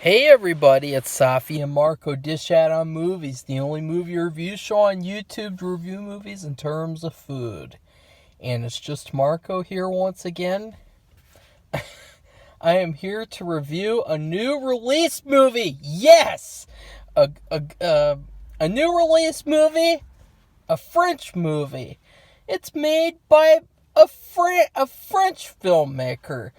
Hey everybody, it's Safi and Marco Dish Out on Movies, the only movie review show on YouTube to review movies in terms of food. And it's just Marco here once again. I am here to review a new release movie. Yes! A new release movie, a French movie. It's made by a French filmmaker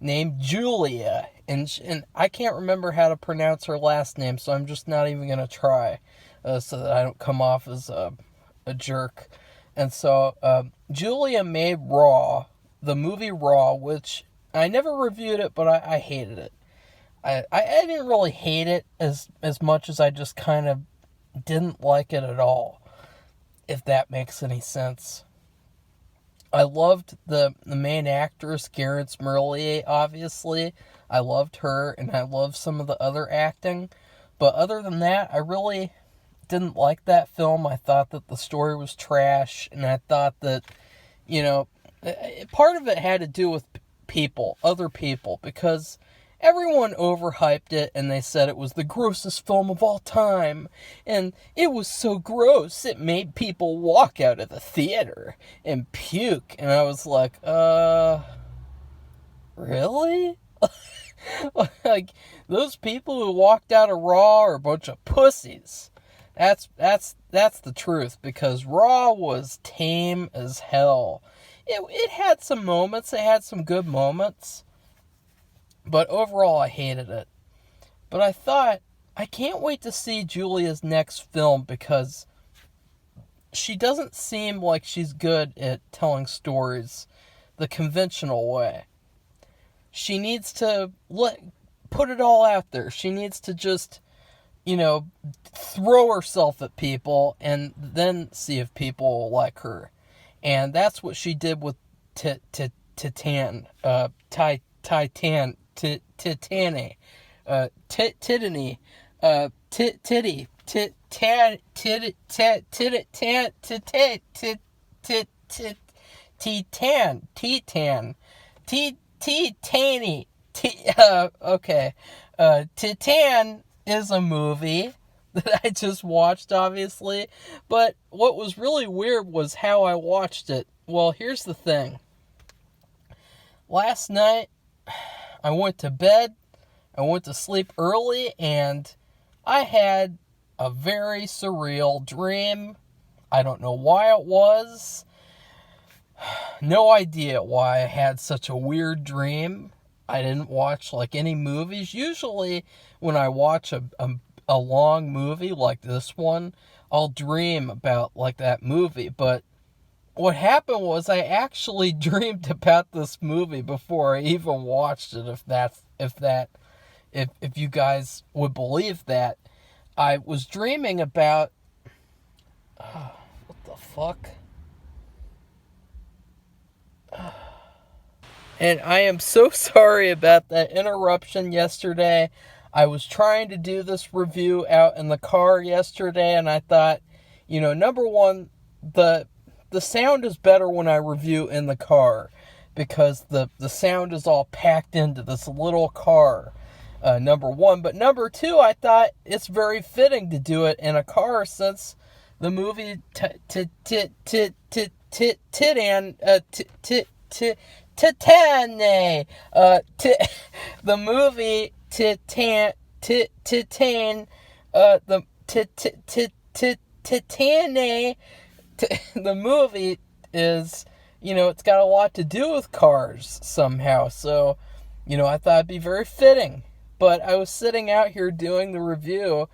named Julia, and I can't remember how to pronounce her last name, so I'm just not even gonna try, so that I don't come off as a jerk. And so Julia made Raw, the movie Raw, which I never reviewed it, but I hated it. I didn't really hate it as much as I just kind of didn't like it at all, if that makes any sense. I loved the main actress, Garance Merlier, obviously. I loved her, and I loved some of the other acting. But other than that, I really didn't like that film. I thought that the story was trash, and I thought that, part of it had to do with other people, because everyone overhyped it, and they said it was the grossest film of all time, and it was so gross, it made people walk out of the theater and puke, and I was like, really? Like, those people who walked out of Raw are a bunch of pussies. That's the truth, because Raw was tame as hell. It had some moments, it had some good moments, but overall, I hated it. But I thought, I can't wait to see Julia's next film, because she doesn't seem like she's good at telling stories the conventional way. She needs to put it all out there. She needs to just, throw herself at people and then see if people will like her. And that's what she did with Titane, Titane, Titane, Titane, Titty, Titane, okay, Titane is a movie that I just watched, obviously, but what was really weird was how I watched it. Well, here's the thing. Last night, I went to bed, I went to sleep early, and I had a very surreal dream. I don't know why it was. No idea why I had such a weird dream. I didn't watch, any movies. Usually, when I watch a long movie like this one, I'll dream about, that movie, but what happened was I actually dreamed about this movie before I even watched it, if you guys would believe that. I was dreaming about, what the fuck? And I am so sorry about that interruption yesterday. I was trying to do this review out in the car yesterday, and I thought, number one, the sound is better when I review in the car, because the sound is all packed into this little car, number one. But number two, I thought it's very fitting to do it in a car, since the movie Titane, the movie Titane, Titane, the movie is, it's got a lot to do with cars somehow, so, I thought it'd be very fitting. But I was sitting out here doing the review,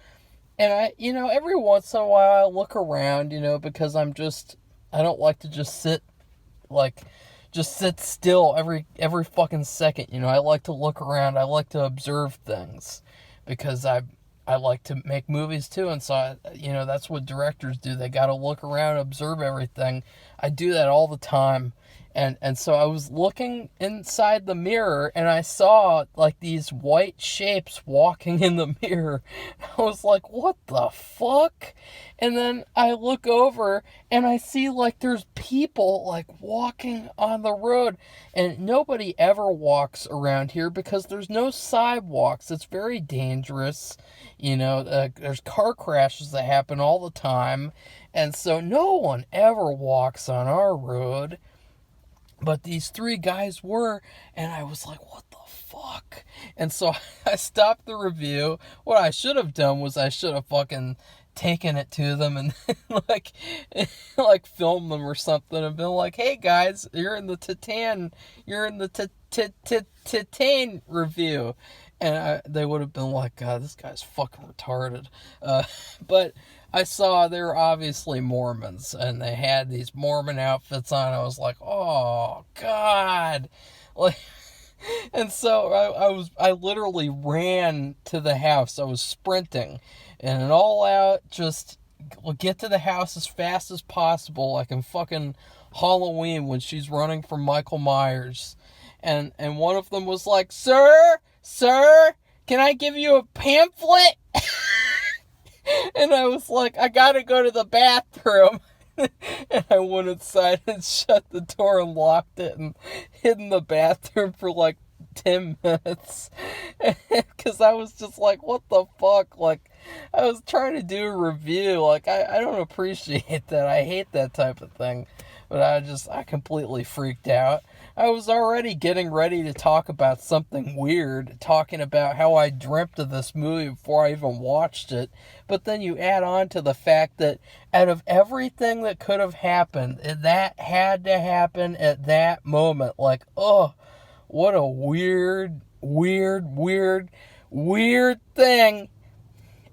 and every once in a while I look around, because I don't like to just sit still every fucking second, I like to look around, I like to observe things, because I like to make movies too, and so, that's what directors do. They gotta look around, observe everything. I do that all the time. And so I was looking inside the mirror, and I saw, like, these white shapes walking in the mirror. I was like, what the fuck? And then I look over, and I see, like, there's people, like, walking on the road. And nobody ever walks around here because there's no sidewalks. It's very dangerous. There's car crashes that happen all the time. And so no one ever walks on our road. But these three guys were, and I was like, what the fuck? And so I stopped the review. What I should have done was I should have fucking taken it to them and like filmed them or something and been like, hey guys, you're in the Titane review. And they would have been like, God, this guy's fucking retarded. But I saw they were obviously Mormons, and they had these Mormon outfits on. I was like, oh, God. Like, and so I literally ran to the house. I was sprinting, and an all out, just get to the house as fast as possible, like in fucking Halloween when she's running from Michael Myers. And one of them was like, Sir, can I give you a pamphlet? And I was like, I gotta go to the bathroom. And I went inside and shut the door and locked it and hid in the bathroom for like 10 minutes. Because I was just like, what the fuck? Like, I was trying to do a review. Like, I don't appreciate that. I hate that type of thing. But I completely freaked out. I was already getting ready to talk about something weird, talking about how I dreamt of this movie before I even watched it. But then you add on to the fact that out of everything that could have happened, that had to happen at that moment. Like, oh, what a weird thing.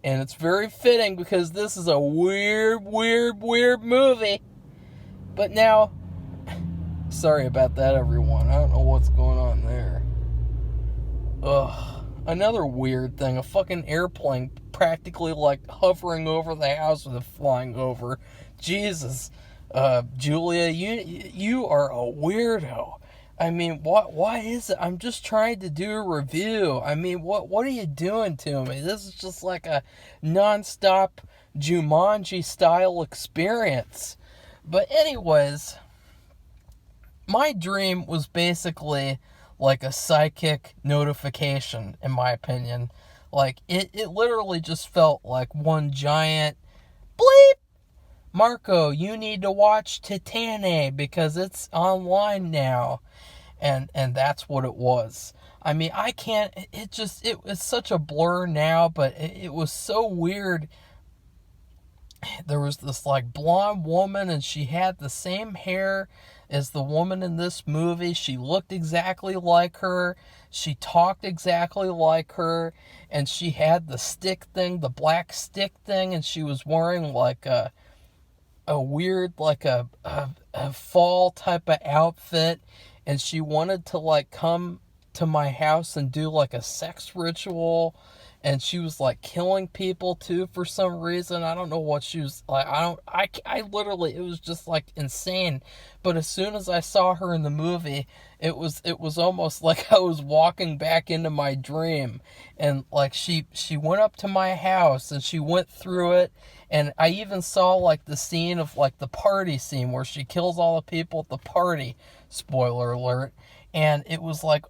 And it's very fitting because this is a weird movie. But now, sorry about that, everyone. I don't know what's going on there. Ugh. Another weird thing. A fucking airplane practically, like, hovering over the house with it flying over. Jesus. Julia, you are a weirdo. I mean, why is it? I'm just trying to do a review. I mean, what are you doing to me? This is just like a non-stop Jumanji-style experience. But anyways, my dream was basically like a psychic notification, in my opinion. Like, it literally just felt like one giant bleep. Marco, you need to watch Titane because it's online now. And that's what it was. I mean, I can't, it's such a blur now, but it was so weird. There was this, like, blonde woman, and she had the same hair as the woman in this movie. She looked exactly like her. She talked exactly like her. And she had the stick thing, the black stick thing, and she was wearing, like, a weird, like, a fall type of outfit. And she wanted to, like, come to my house and do, like, a sex ritual. And she was, like, killing people, too, for some reason. I don't know what she was, like, I literally, it was just, like, insane. But as soon as I saw her in the movie, it was almost like I was walking back into my dream. And, like, she went up to my house, and she went through it. And I even saw, like, the scene of, like, the party scene where she kills all the people at the party. Spoiler alert. And it was like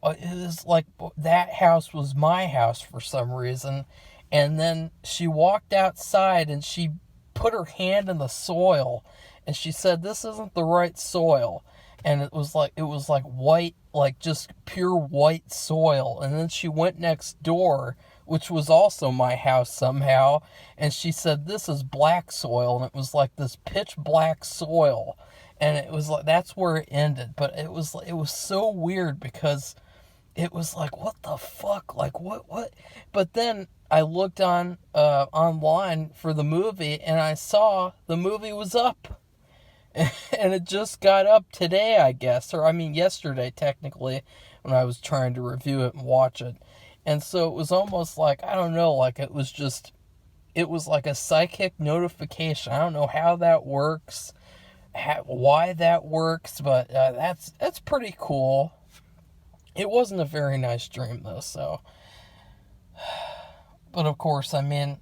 that house was my house for some reason. And then she walked outside and she put her hand in the soil and she said, this isn't the right soil. And it was like white, like just pure white soil. And then she went next door, which was also my house somehow. And she said, this is black soil. And it was like this pitch black soil. And it was like, that's where it ended. But it was so weird because it was like, what the fuck? Like, what? But then I looked online for the movie, and I saw the movie was up. And it just got up today, I guess. Or, I mean, yesterday, technically, when I was trying to review it and watch it. And so it was almost like, I don't know, like it was like a psychic notification. I don't know how that works. why that works, but that's pretty cool. It wasn't a very nice dream, though, so. But of course, I mean,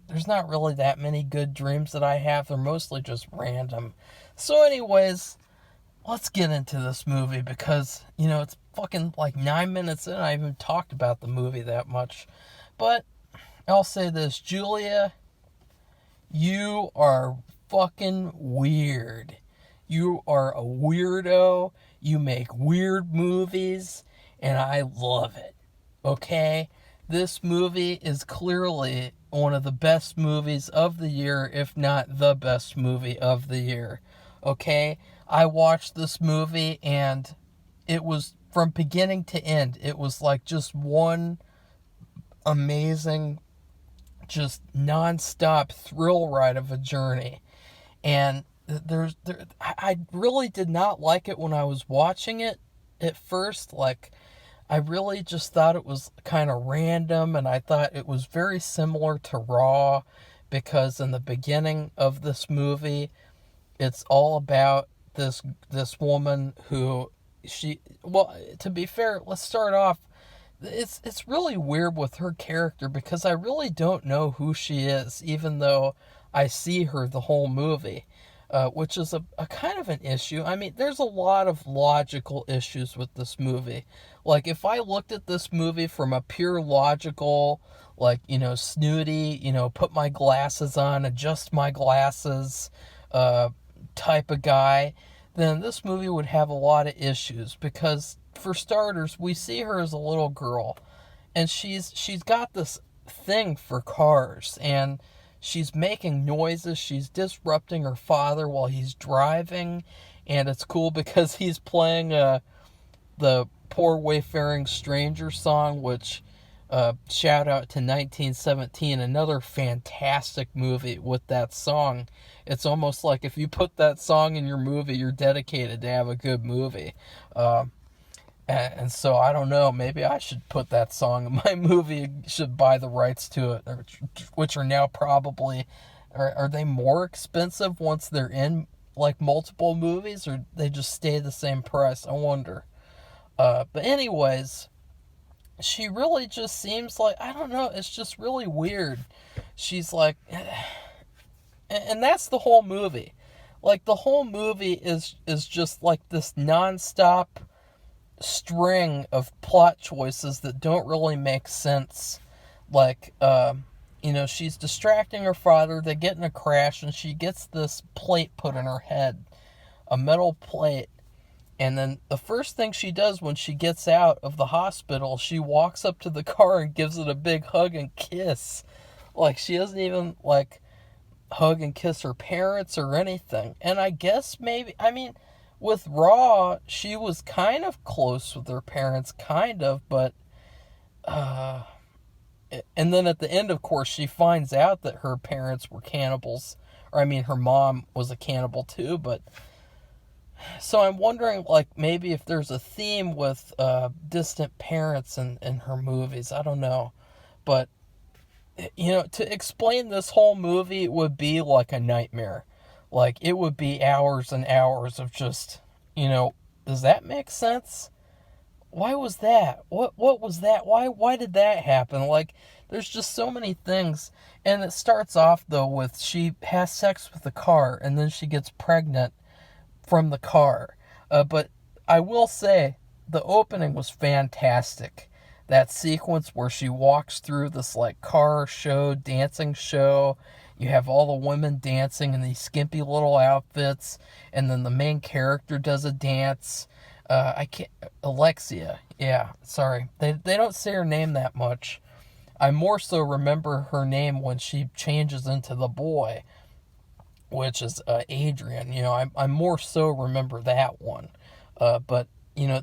there's not really that many good dreams that I have. They're mostly just random. So anyways, let's get into this movie because, it's fucking like 9 minutes in. I haven't talked about the movie that much. But I'll say this, Julia, you are fucking weird. You are a weirdo. You make weird movies, and I love it. Okay? This movie is clearly one of the best movies of the year, if not the best movie of the year. Okay? I watched this movie, and it was from beginning to end. It was like just one amazing, just non-stop thrill ride of a journey. And I really did not like it when I was watching it at first. Like, I really just thought it was kind of random, and I thought it was very similar to Raw, because in the beginning of this movie, it's all about this woman who to be fair, let's start off. It's really weird with her character because I really don't know who she is, even though I see her the whole movie. Which is a kind of an issue. I mean, there's a lot of logical issues with this movie. Like, if I looked at this movie from a pure logical, like, snooty, put my glasses on, adjust my glasses, type of guy, then this movie would have a lot of issues. Because, for starters, we see her as a little girl, and she's got this thing for cars, and she's making noises. She's disrupting her father while he's driving. And it's cool because he's playing the Poor Wayfaring Stranger song, which, shout out to 1917, another fantastic movie with that song. It's almost like if you put that song in your movie, you're dedicated to have a good movie. And so, I don't know, maybe I should put that song in my movie, should buy the rights to it, which are now probably, are they more expensive once they're in, like, multiple movies, or they just stay the same price? I wonder. But anyways, she really just seems like, I don't know, it's just really weird. She's like, and that's the whole movie. Like, the whole movie is just like this nonstop string of plot choices that don't really make sense. Like, she's distracting her father, they get in a crash, and she gets this plate put in her head, a metal plate, and then the first thing she does when she gets out of the hospital, she walks up to the car and gives it a big hug and kiss. Like, she doesn't even, like, hug and kiss her parents or anything. And I guess maybe, I mean, with Raw, she was kind of close with her parents, kind of, but, and then at the end, of course, she finds out that her parents were cannibals, or I mean, her mom was a cannibal too, but, so I'm wondering, like, maybe if there's a theme with, distant parents in her movies, I don't know, but, to explain this whole movie would be like a nightmare. Like, it would be hours and hours of just, does that make sense? Why was that? What was that? Why did that happen? Like, there's just so many things. And it starts off, though, with she has sex with the car, and then she gets pregnant from the car. But I will say, the opening was fantastic. That sequence where she walks through this, like, car show, dancing show. You have all the women dancing in these skimpy little outfits, and then the main character does a dance. Alexia, yeah, sorry. They don't say her name that much. I more so remember her name when she changes into the boy, which is Adrian. I more so remember that one. But,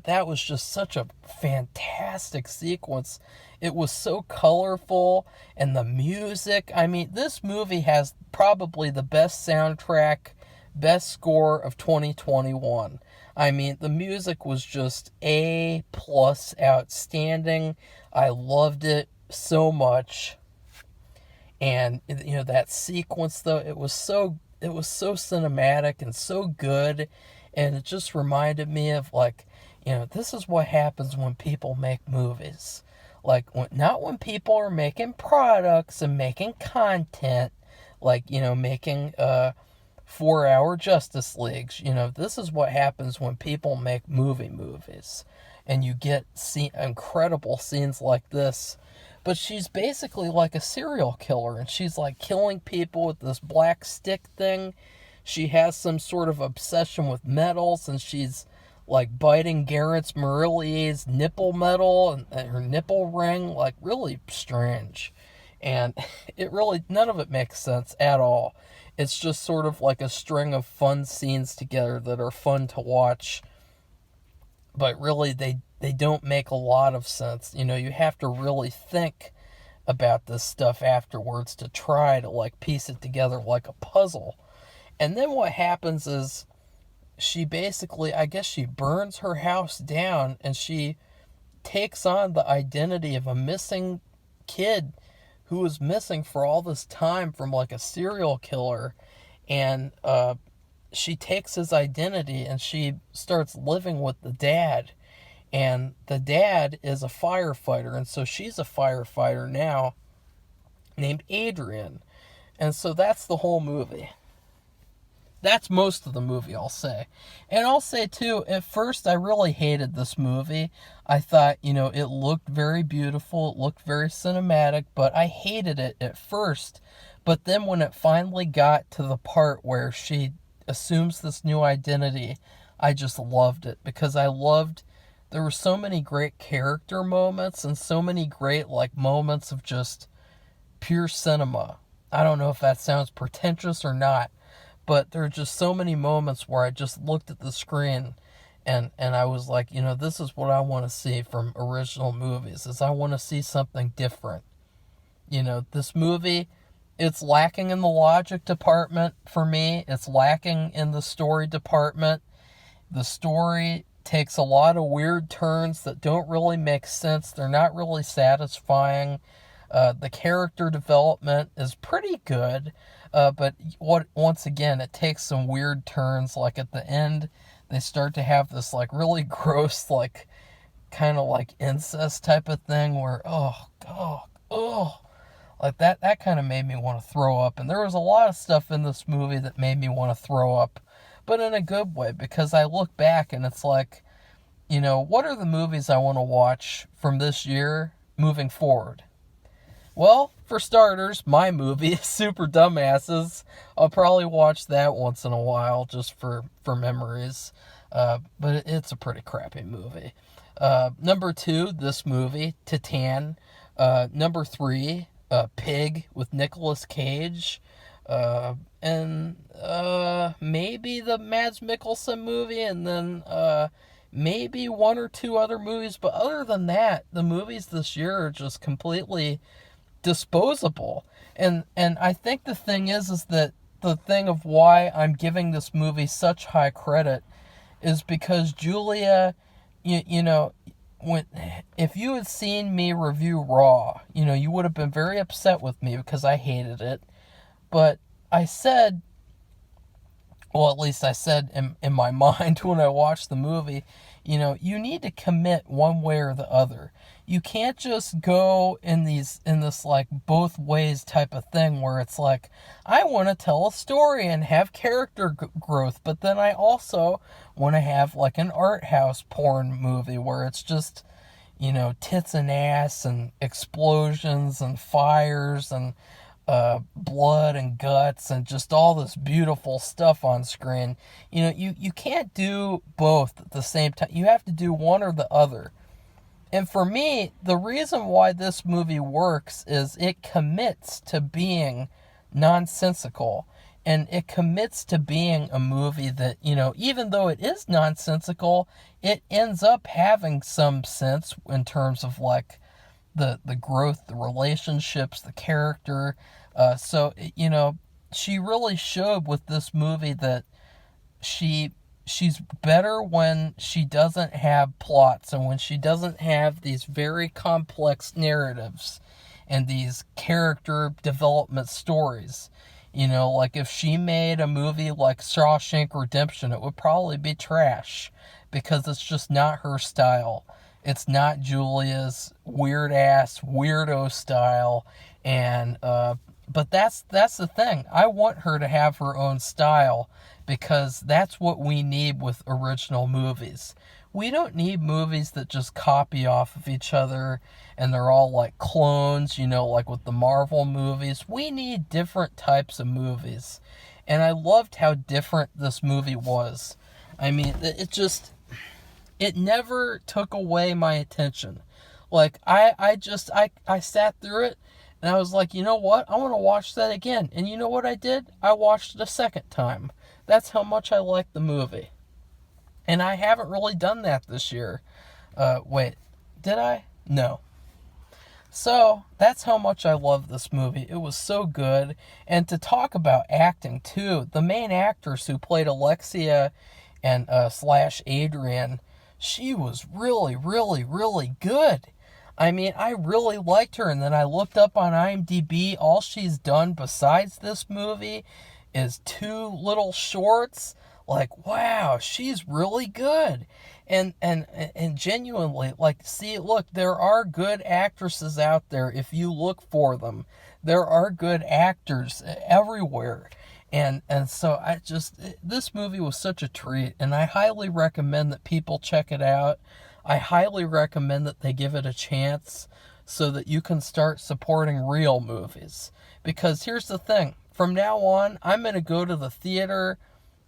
that was just such a fantastic sequence. It was so colorful, and the music, I mean, this movie has probably the best soundtrack, best score of 2021. I mean, the music was just A+ outstanding. I loved it so much. And, that sequence, though, it was so it was so cinematic and so good, and it just reminded me of, like, this is what happens when people make movies. Like, not when people are making products and making content, like, making 4-hour Justice Leagues. This is what happens when people make movies. And you get incredible scenes like this. But she's basically like a serial killer, and she's like killing people with this black stick thing. She has some sort of obsession with metals, and she's like biting Garrett Marillier's nipple metal and her nipple ring, like really strange. And none of it makes sense at all. It's just sort of like a string of fun scenes together that are fun to watch, but really they don't make a lot of sense. You have to really think about this stuff afterwards to try to like piece it together like a puzzle. And then what happens is she basically, I guess she burns her house down, and she takes on the identity of a missing kid who was missing for all this time from like a serial killer. And she takes his identity and she starts living with the dad. And the dad is a firefighter, and so she's a firefighter now named Adrian. And so that's the whole movie. That's most of the movie, I'll say. And I'll say, too, at first I really hated this movie. I thought, it looked very beautiful, it looked very cinematic, but I hated it at first. But then when it finally got to the part where she assumes this new identity, I just loved it. Because there were so many great character moments and so many great, like, moments of just pure cinema. I don't know if that sounds pretentious or not, but there are just so many moments where I just looked at the screen and I was like, this is what I want to see from original movies, is I want to see something different. This movie, it's lacking in the logic department for me. It's lacking in the story department. The story takes a lot of weird turns that don't really make sense. They're not really satisfying. The character development is pretty good, but once again, it takes some weird turns. Like at the end, they start to have this like really gross, like kind of like incest type of thing where, like that kind of made me want to throw up. And there was a lot of stuff in this movie that made me want to throw up, but in a good way, because I look back and it's like, what are the movies I want to watch from this year moving forward? Well, for starters, my movie, Super Dumbasses. I'll probably watch that once in a while just for memories. But it's a pretty crappy movie. Number 2, this movie, Titane. Number 3, Pig with Nicolas Cage. And maybe the Mads Mikkelsen movie, and then maybe 1 or 2 other movies. But other than that, the movies this year are just completely disposable. And I think the thing is that the thing of why I'm giving this movie such high credit is because Julia, if you had seen me review Raw, you would have been very upset with me because I hated it. But I said, well, at least I said in my mind when I watched the movie, you need to commit one way or the other. You can't just go in this like both ways type of thing where it's like, I want to tell a story and have character growth, but then I also want to have like an art house porn movie where it's just, tits and ass and explosions and fires and blood and guts and just all this beautiful stuff on screen. You can't do both at the same time. You have to do one or the other. And for me, the reason why this movie works is it commits to being nonsensical. And it commits to being a movie that, even though it is nonsensical, it ends up having some sense in terms of like the growth, the relationships, the character. So she really showed with this movie that she's better when she doesn't have plots and when she doesn't have these very complex narratives and these character development stories. You know, like if she made a movie like Shawshank Redemption, it would probably be trash because it's just not her style. It's not Julia's weird ass weirdo style, and but that's the thing. I want her to have her own style because that's what we need with original movies. We don't need movies that just copy off of each other and they're all like clones, you know, like with the Marvel movies. We need different types of movies. And I loved how different this movie was. I mean, it never took away my attention. Like, I sat through it and I was like, you know what? I want to watch that again. And you know what I did? I watched it a second time. That's how much I liked the movie. And I haven't really done that this year. Wait, did I? No. So, that's how much I love this movie. It was so good. And to talk about acting, too, the main actress who played Alexia and slash Adrian, she was really, really, really good. I mean, I really liked her. And then I looked up on IMDb. All she's done besides this movie is 2 little shorts. Like, wow, she's really good. And genuinely, like, see, look, there are good actresses out there if you look for them. There are good actors everywhere. And so this movie was such a treat, and I highly recommend that people check it out. I highly recommend that they give it a chance so that you can start supporting real movies. Because here's the thing, from now on, I'm going to go to the theater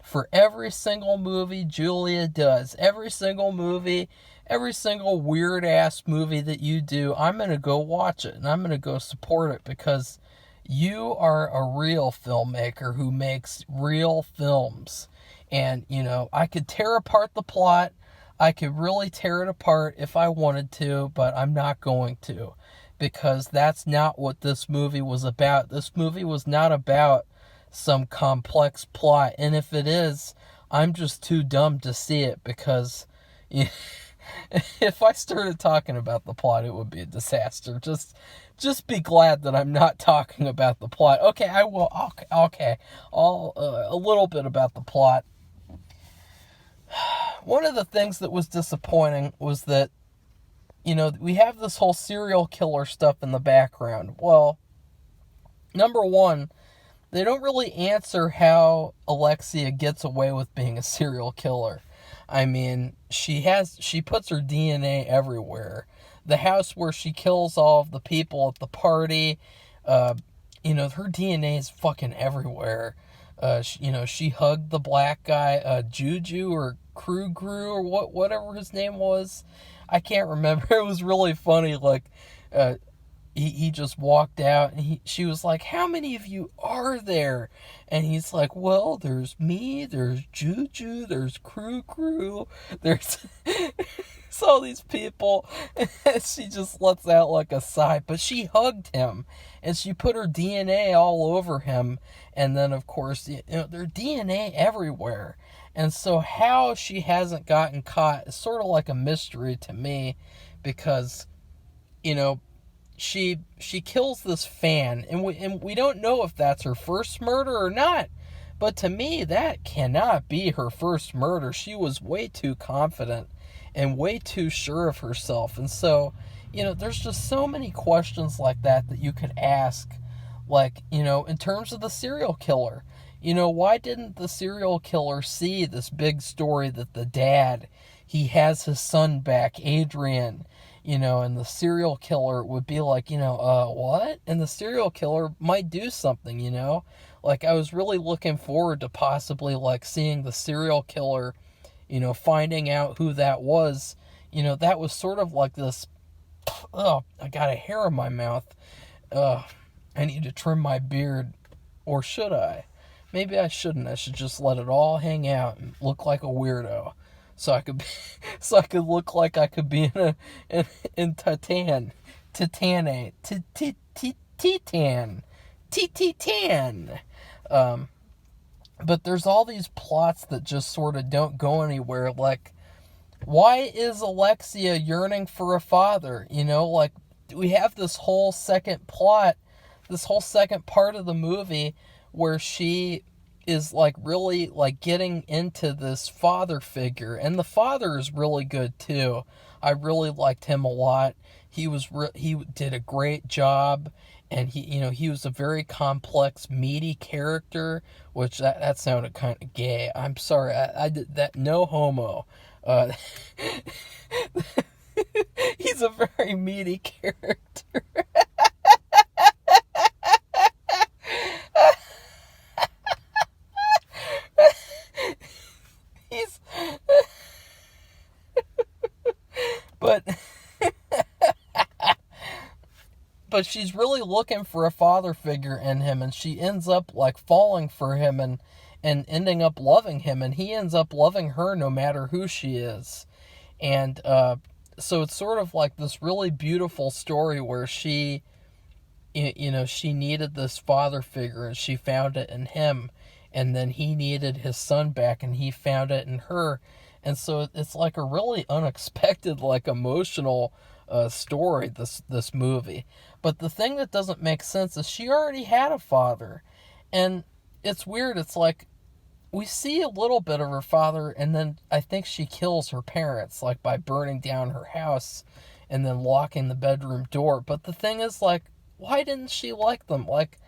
for every single movie Julia does. Every single movie, every single weird-ass movie that you do, I'm going to go watch it, and I'm going to go support it because you are a real filmmaker who makes real films. And, you know, I could tear apart the plot. I could really tear it apart if I wanted to, but I'm not going to. Because that's not what this movie was about. This movie was not about some complex plot. And if it is, I'm just too dumb to see it because if I started talking about the plot, it would be a disaster. Just be glad that I'm not talking about the plot. Okay, I will. Okay, a little bit about the plot. One of the things that was disappointing was that, you know, we have this whole serial killer stuff in the background. Well, number one, they don't really answer how Alexia gets away with being a serial killer. I mean, she puts her DNA everywhere. The house where she kills all of the people at the party, you know, her DNA is fucking everywhere. She hugged the black guy, Juju or Krugru or whatever his name was. I can't remember. It was really funny. Like, he just walked out and she was like, how many of you are there? And he's like, well, there's me, there's Juju, there's Crew, there's all these people. And she just lets out like a sigh, but she hugged him and she put her DNA all over him. And then of course, you know, there's DNA everywhere. And so how she hasn't gotten caught is sort of like a mystery to me because, you know, she kills this fan, and we don't know if that's her first murder or not. But to me, that cannot be her first murder. She was way too confident and way too sure of herself. And so, you know, there's just so many questions like that you could ask. Like, you know, in terms of the serial killer, you know, why didn't the serial killer see this big story that the dad, he has his son back, Adrian, you know, and the serial killer would be like, you know, what? And the serial killer might do something, you know? Like, I was really looking forward to possibly, like, seeing the serial killer, you know, finding out who that was. You know, that was sort of like this, oh, I got a hair in my mouth. I need to trim my beard. Or should I? Maybe I shouldn't. I should just let it all hang out and look like a weirdo. So I could look like I could be in Titane. But there's all these plots that just sort of don't go anywhere. Like, why is Alexia yearning for a father? You know, like, we have this whole second plot, this whole second part of the movie where she is like really like getting into this father figure, and the father is really good too. I really liked him a lot. He did a great job, and he was a very complex, meaty character, which that sounded kind of gay. I'm sorry, I did that. No homo. Uh, he's a very meaty character. He's but but she's really looking for a father figure in him, and she ends up like falling for him and ending up loving him, and he ends up loving her no matter who she is. And so it's sort of like this really beautiful story where she she needed this father figure, and she found it in him, and then he needed his son back, and he found it in her. And so it's like a really unexpected, like emotional story, this movie. But the thing that doesn't make sense is she already had a father, and it's weird. It's like we see a little bit of her father, and then I think she kills her parents, like by burning down her house and then locking the bedroom door. But the thing is, like, why didn't she like them? Like,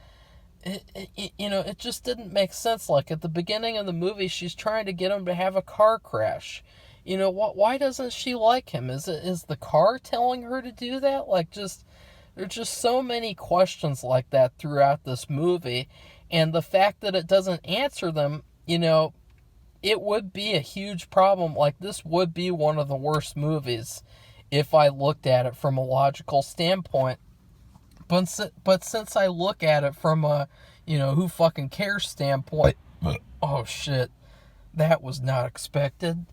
it just didn't make sense. Like, at the beginning of the movie, she's trying to get him to have a car crash. Why doesn't she like him? Is the car telling her to do that? Like, there's just so many questions like that throughout this movie, and the fact that it doesn't answer them, it would be a huge problem. Like, this would be one of the worst movies if I looked at it from a logical standpoint. But since I look at it from a, who fucking cares standpoint, oh shit, that was not expected.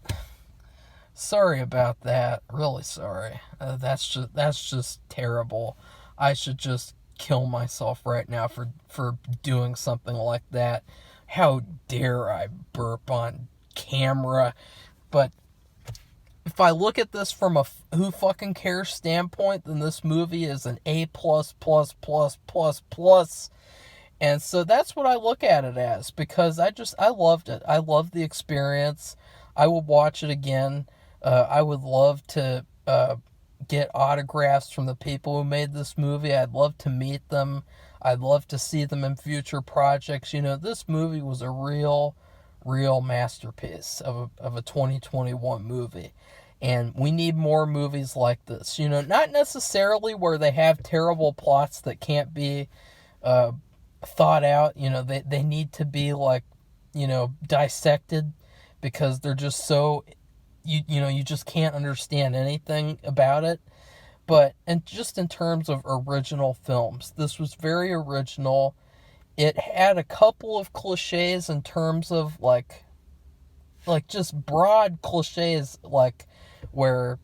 Sorry about that. Really sorry. That's just terrible. I should just kill myself right now for doing something like that. How dare I burp on camera? But if I look at this from a who fucking cares standpoint, then this movie is an A++++++. And so that's what I look at it as, because I loved it. I loved the experience. I would watch it again. I would love to get autographs from the people who made this movie. I'd love to meet them. I'd love to see them in future projects. This movie was a real masterpiece of a 2021 movie. And we need more movies like this. Not necessarily where they have terrible plots that can't be thought out. They need to be like, dissected, because they're just so, you just can't understand anything about it. But just in terms of original films, this was very original. It had a couple of cliches in terms of like just broad cliches, like where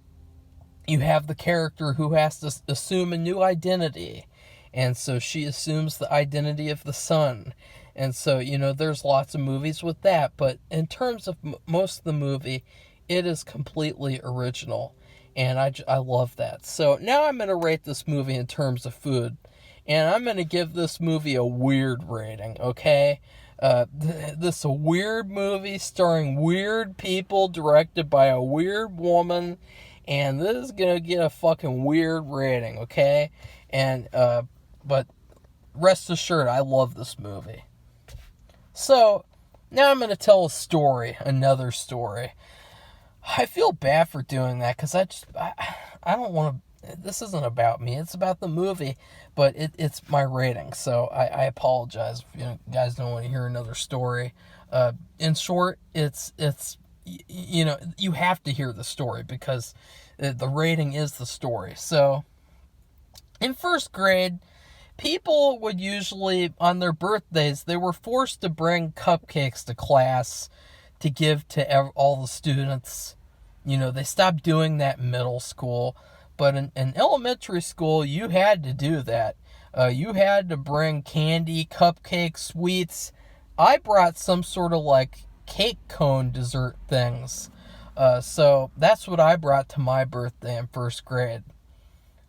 you have the character who has to assume a new identity, and so she assumes the identity of the son. And so, there's lots of movies with that, but in terms of most of the movie, it is completely original, and I love that. So now I'm going to rate this movie in terms of food, and I'm going to give this movie a weird rating, okay? This a weird movie starring weird people, directed by a weird woman, and this is going to get a fucking weird rating, okay? And, but rest assured, I love this movie. So, now I'm going to tell a story, another story. I feel bad for doing that, because I don't want to, this isn't about me, it's about the movie, but it's my rating, so I apologize if you guys don't want to hear another story. In short, it's you have to hear the story, because the rating is the story. So, in first grade, people would usually, on their birthdays, they were forced to bring cupcakes to class to give to all the students. They stopped doing that in middle school, but in elementary school, you had to do that. You had to bring candy, cupcakes, sweets. I brought some sort of like cake cone dessert things. So that's what I brought to my birthday in first grade.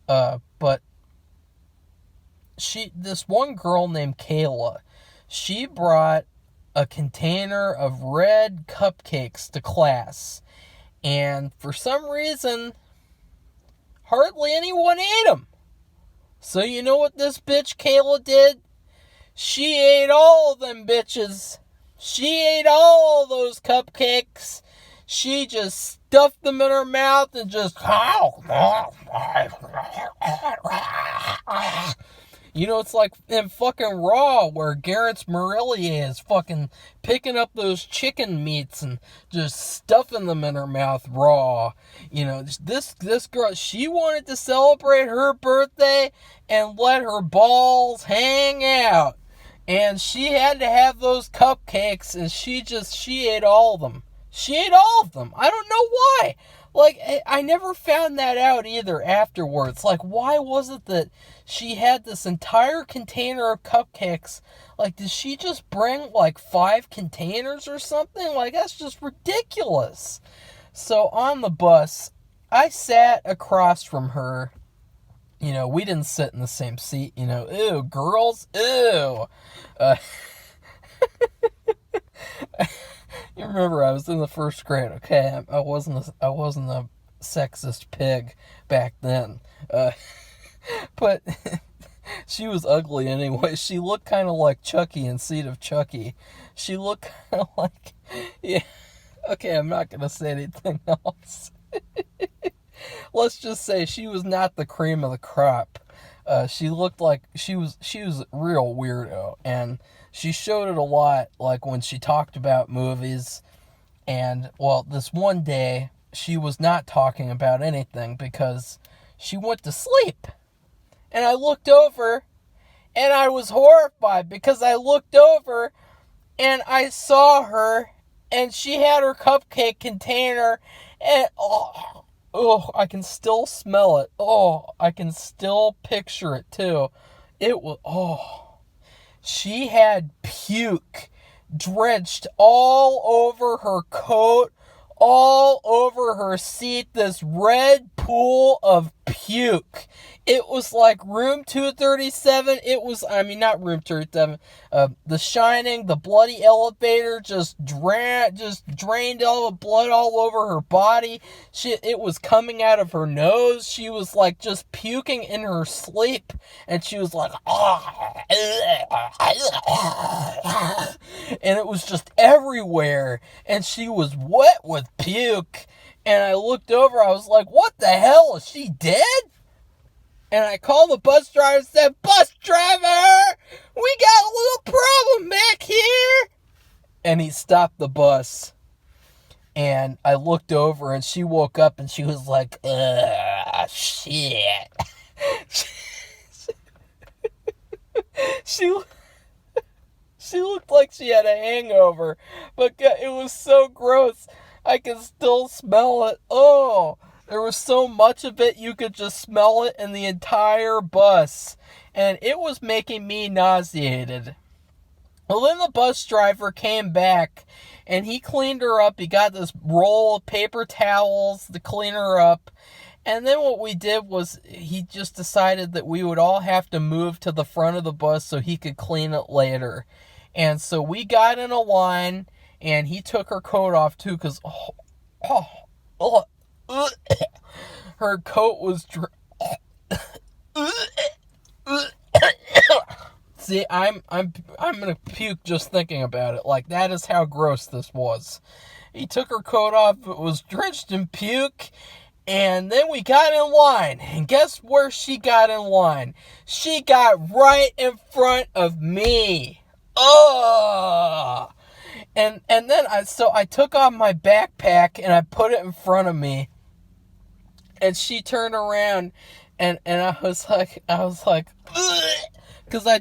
But this one girl named Kayla, she brought a container of red cupcakes to class. And for some reason, hardly anyone ate them. So you know what this bitch Kayla did? She ate all of them bitches. She ate all those cupcakes. She just stuffed them in her mouth and just... You know, it's like in fucking Raw where Garrett's Marillier is fucking picking up those chicken meats and just stuffing them in her mouth raw. You know, this girl, she wanted to celebrate her birthday and let her balls hang out. And she had to have those cupcakes, and she ate all of them. She ate all of them. I don't know why. Like, I never found that out either afterwards. Like, why was it that she had this entire container of cupcakes? Like, did she just bring, like, 5 containers or something? Like, that's just ridiculous. So, on the bus, I sat across from her. You know, we didn't sit in the same seat. You know, ew, girls, ew. You remember I was in the first grade, okay? I wasn't a sexist pig back then. But she was ugly anyway. She looked kind of like Chucky in Seed of Chucky. She looked kind of like... Yeah. Okay, I'm not going to say anything else. Let's just say she was not the cream of the crop. She looked like she was a real weirdo, and she showed it a lot, like when she talked about movies. And well, this one day she was not talking about anything because she went to sleep. And I looked over, and I was horrified because I looked over and I saw her, and she had her cupcake container, and oh, I can still smell it. Oh, I can still picture it too. It was, she had puke drenched all over her coat, all over her seat, this red pool of puke. It was like room 237. It was, not room 237. The Shining, the bloody elevator just drained all the blood all over her body. It was coming out of her nose. She was like just puking in her sleep. And she was like, and it was just everywhere. And she was wet with puke. And I looked over, I was like, what the hell? Is she dead? And I called the bus driver and said, "Bus driver, we got a little problem back here." And he stopped the bus. And I looked over and she woke up and she was like, shit. She looked like she had a hangover. But it was so gross. I can still smell it. Oh. There was so much of it, you could just smell it in the entire bus. And it was making me nauseated. Well, then the bus driver came back, and he cleaned her up. He got this roll of paper towels to clean her up. And then what we did was, he just decided that we would all have to move to the front of the bus so he could clean it later. And so we got in a line, and he took her coat off too, because, her coat was See, I'm gonna puke just thinking about it. Like, that is how gross this was. He took her coat off, it was drenched in puke, and then we got in line. And guess where she got in line? She got right in front of me. Ugh! And then I took off my backpack and I put it in front of me. And she turned around, and I was like, because I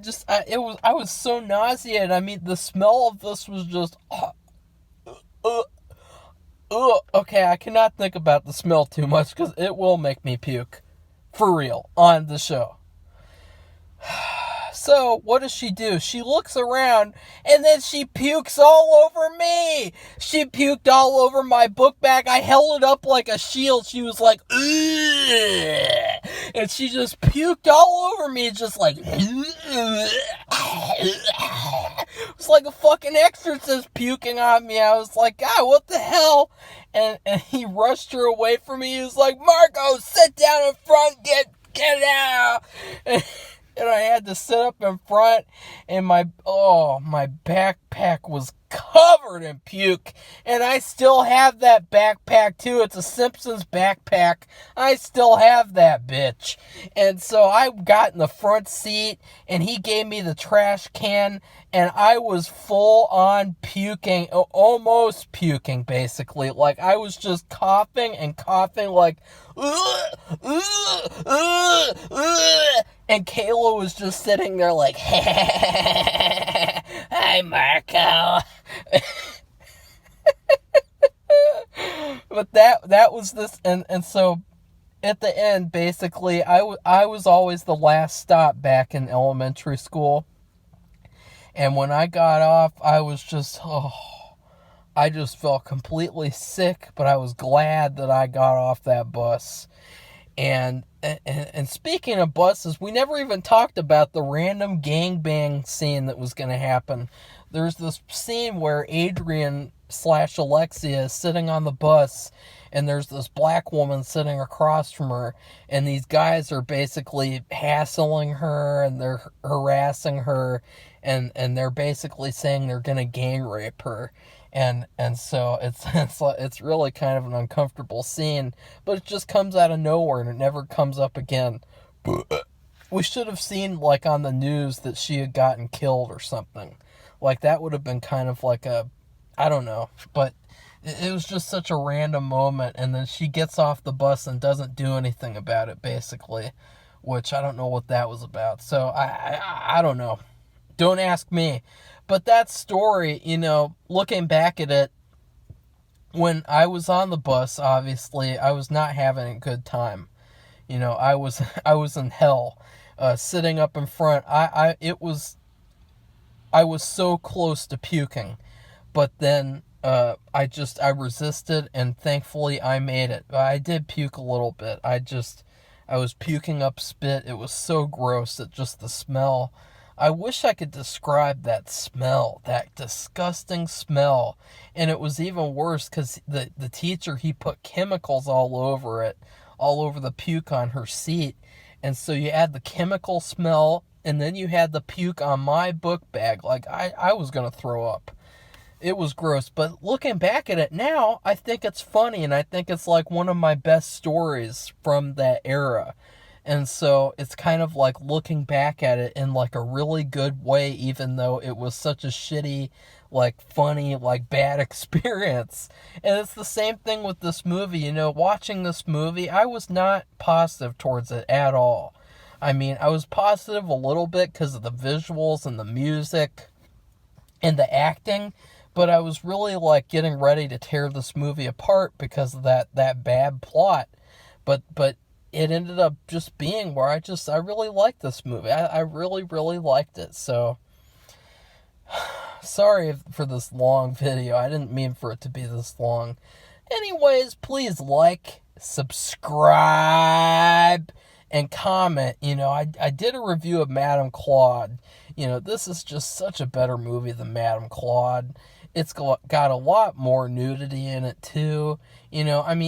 was so nauseated. I mean, the smell of this was just, okay, I cannot think about the smell too much, because it will make me puke, for real, on the show. So, what does she do? She looks around, and then she pukes all over me. She puked all over my book bag. I held it up like a shield. She was like, ugh. And she just puked all over me, just like, looks like a fucking exorcist puking on me. I was like, God, what the hell? And he rushed her away from me. He was like, Marco, sit down in front, get out. And I had to sit up in front, and my backpack was covered in puke, and I still have that backpack too. It's a Simpsons backpack. I still have that bitch. And so I got in the front seat, and he gave me the trash can, and I was full on puking, almost puking basically. Like I was just coughing and coughing like, and Kayla was just sitting there like, hi Marco. But that was this, and so at the end, basically, I was always the last stop back in elementary school. And when I got off, I was just, I just felt completely sick, but I was glad that I got off that bus. And speaking of buses, we never even talked about the random gangbang scene that was going to happen. There's this scene where Adrian / Alexia is sitting on the bus, and there's this black woman sitting across from her, and these guys are basically hassling her, and they're harassing her, and they're basically saying they're going to gang rape her. And so it's really kind of an uncomfortable scene, but it just comes out of nowhere and it never comes up again. We should have seen, like, on the news that she had gotten killed or something. Like, that would have been kind of like I don't know, but it was just such a random moment, and then she gets off the bus and doesn't do anything about it, basically, which I don't know what that was about. So I don't know. Don't ask me. But that story, looking back at it, when I was on the bus, obviously, I was not having a good time. I was in hell, sitting up in front. I was so close to puking, but then I resisted, and thankfully I made it. I did puke a little bit. I was puking up spit. It was so gross that just the smell. I wish I could describe that smell, that disgusting smell. And it was even worse because the teacher, he put chemicals all over it, all over the puke on her seat. And so you had the chemical smell, and then you had the puke on my book bag. Like, I was going to throw up. It was gross. But looking back at it now, I think it's funny, and I think it's like one of my best stories from that era. And so it's kind of like looking back at it in like a really good way, even though it was such a shitty, like funny, like bad experience. And it's the same thing with this movie. Watching this movie, I was not positive towards it at all. I mean, I was positive a little bit because of the visuals and the music and the acting, but I was really like getting ready to tear this movie apart because of that bad plot. But it ended up just being where I really liked this movie. I really, really liked it. So, sorry for this long video. I didn't mean for it to be this long. Anyways, please like, subscribe, and comment. I did a review of Madame Claude. This is just such a better movie than Madame Claude. It's got a lot more nudity in it, too. I'm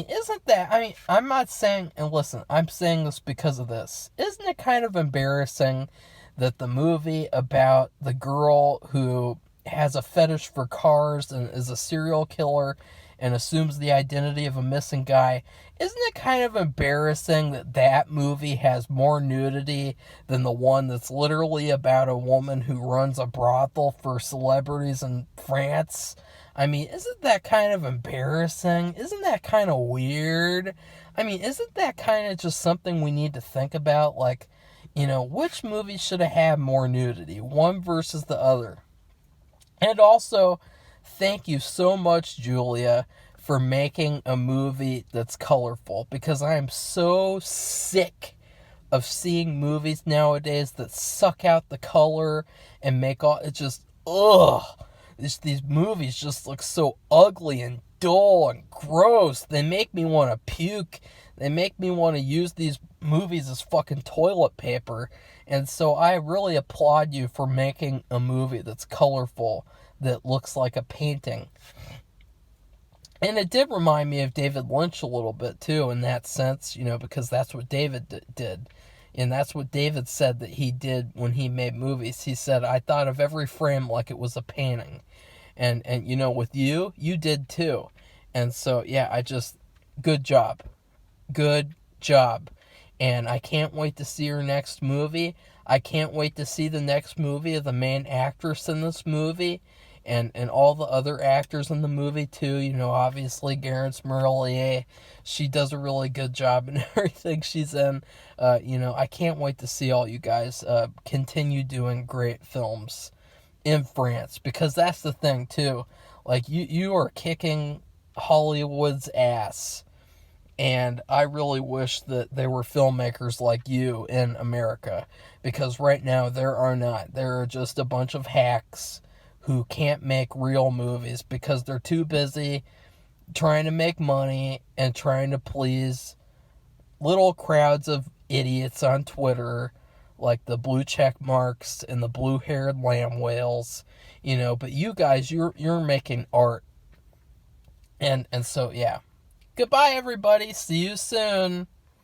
not saying, and listen, I'm saying this because of this. Isn't it kind of embarrassing that the movie about the girl who has a fetish for cars and is a serial killer and assumes the identity of a missing guy, isn't it kind of embarrassing that movie has more nudity than the one that's literally about a woman who runs a brothel for celebrities in France? I mean, isn't that kind of embarrassing? Isn't that kind of weird? I mean, isn't that kind of just something we need to think about? Like, which movie should have had more nudity, one versus the other? And also, thank you so much, Julia, for making a movie that's colorful, because I am so sick of seeing movies nowadays that suck out the color and make these movies just look so ugly and dull and gross. They make me want to puke. They make me want to use these movies as fucking toilet paper. And so I really applaud you for making a movie that's colorful, that looks like a painting. And it did remind me of David Lynch a little bit, too, in that sense, because that's what David did. And that's what David said that he did when he made movies. He said, I thought of every frame like it was a painting. And with you did too. And so, yeah, good job. Good job. And I can't wait to see your next movie. I can't wait to see the next movie of the main actress in this movie. And all the other actors in the movie too. Obviously Garance Marillier, she does a really good job in everything she's in. I can't wait to see all you guys continue doing great films in France, because that's the thing too. Like you are kicking Hollywood's ass. And I really wish that there were filmmakers like you in America, because right now there are not. There are just a bunch of hacks who can't make real movies because they're too busy trying to make money and trying to please little crowds of idiots on Twitter, like the blue check marks and the blue-haired lamb whales, but you guys, you're making art. And so, yeah. Goodbye, everybody. See you soon.